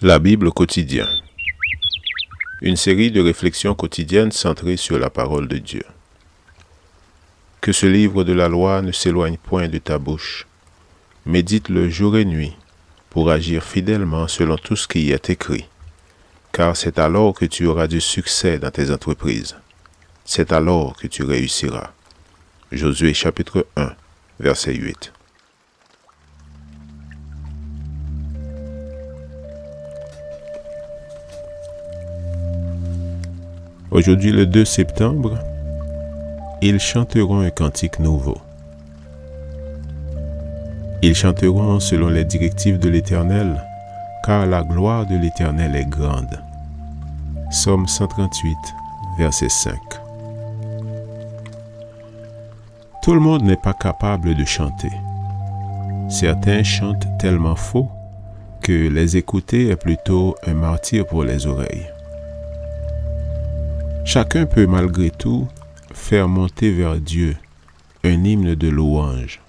La Bible quotidien. Une série de réflexions quotidiennes centrées sur la parole de Dieu. Que ce livre de la loi ne s'éloigne point de ta bouche. Médite-le jour et nuit pour agir fidèlement selon tout ce qui y est écrit. Car c'est alors que tu auras du succès dans tes entreprises. C'est alors que tu réussiras. Josué chapitre 1, verset 8. Aujourd'hui, le 2 septembre, ils chanteront un cantique nouveau. Ils chanteront selon les directives de l'Éternel, car la gloire de l'Éternel est grande. Psaume 138, verset 5. Tout le monde n'est pas capable de chanter. Certains chantent tellement faux que les écouter est plutôt un martyre pour les oreilles. Chacun peut malgré tout faire monter vers Dieu un hymne de louange.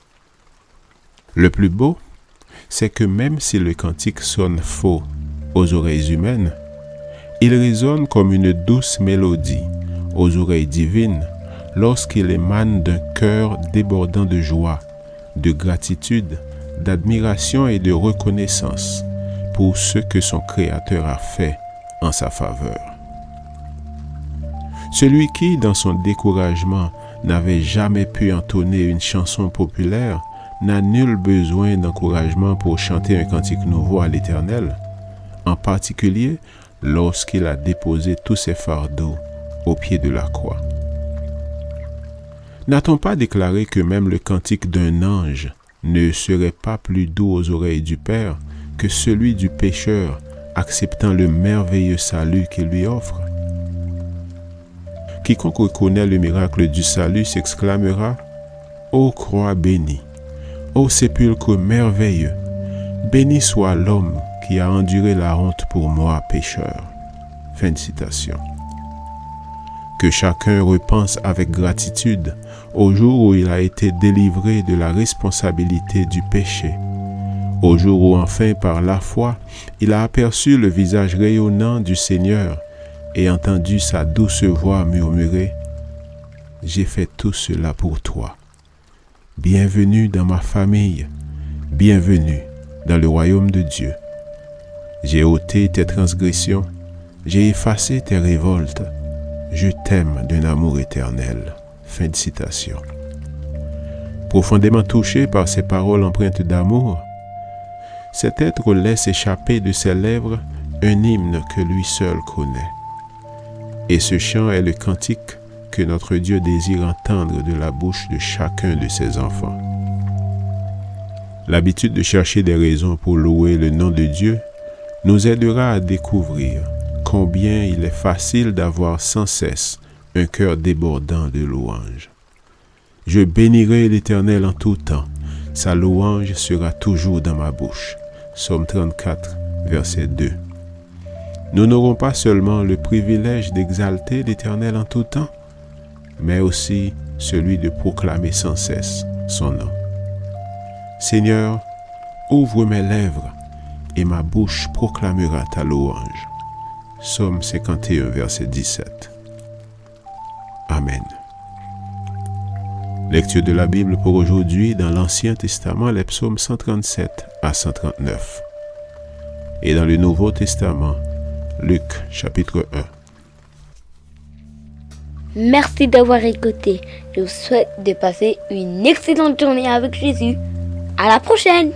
Le plus beau, c'est que même si le cantique sonne faux aux oreilles humaines, il résonne comme une douce mélodie aux oreilles divines lorsqu'il émane d'un cœur débordant de joie, de gratitude, d'admiration et de reconnaissance pour ce que son Créateur a fait en sa faveur. Celui qui, dans son découragement, n'avait jamais pu entonner une chanson populaire, n'a nul besoin d'encouragement pour chanter un cantique nouveau à l'Éternel, en particulier lorsqu'il a déposé tous ses fardeaux au pied de la croix. N'a-t-on pas déclaré que même le cantique d'un ange ne serait pas plus doux aux oreilles du Père que celui du pécheur acceptant le merveilleux salut qu'il lui offre? Quiconque reconnaît le miracle du salut s'exclamera « Ô croix bénie, ô sépulcre merveilleux, béni soit l'homme qui a enduré la honte pour moi, pécheur. » Fin de citation. Que chacun repense avec gratitude au jour où il a été délivré de la responsabilité du péché, au jour où enfin par la foi, il a aperçu le visage rayonnant du Seigneur et entendu sa douce voix murmurer « J'ai fait tout cela pour toi. Bienvenue dans ma famille, bienvenue dans le royaume de Dieu. J'ai ôté tes transgressions, j'ai effacé tes révoltes. Je t'aime d'un amour éternel. » Fin de citation. Profondément touché par ces paroles empreintes d'amour, cet être laisse échapper de ses lèvres un hymne que lui seul connaît. Et ce chant est le cantique que notre Dieu désire entendre de la bouche de chacun de ses enfants. L'habitude de chercher des raisons pour louer le nom de Dieu nous aidera à découvrir combien il est facile d'avoir sans cesse un cœur débordant de louanges. Je bénirai l'Éternel en tout temps, sa louange sera toujours dans ma bouche. Psaume 34, verset 2. Nous n'aurons pas seulement le privilège d'exalter l'Éternel en tout temps, mais aussi celui de proclamer sans cesse son nom. Seigneur, ouvre mes lèvres et ma bouche proclamera ta louange. Psaume 51, verset 17. Amen. Lecture de la Bible pour aujourd'hui dans l'Ancien Testament, les psaumes 137 à 139. Et dans le Nouveau Testament, Luc chapitre 1. Merci d'avoir écouté. Je vous souhaite de passer une excellente journée avec Jésus. À la prochaine!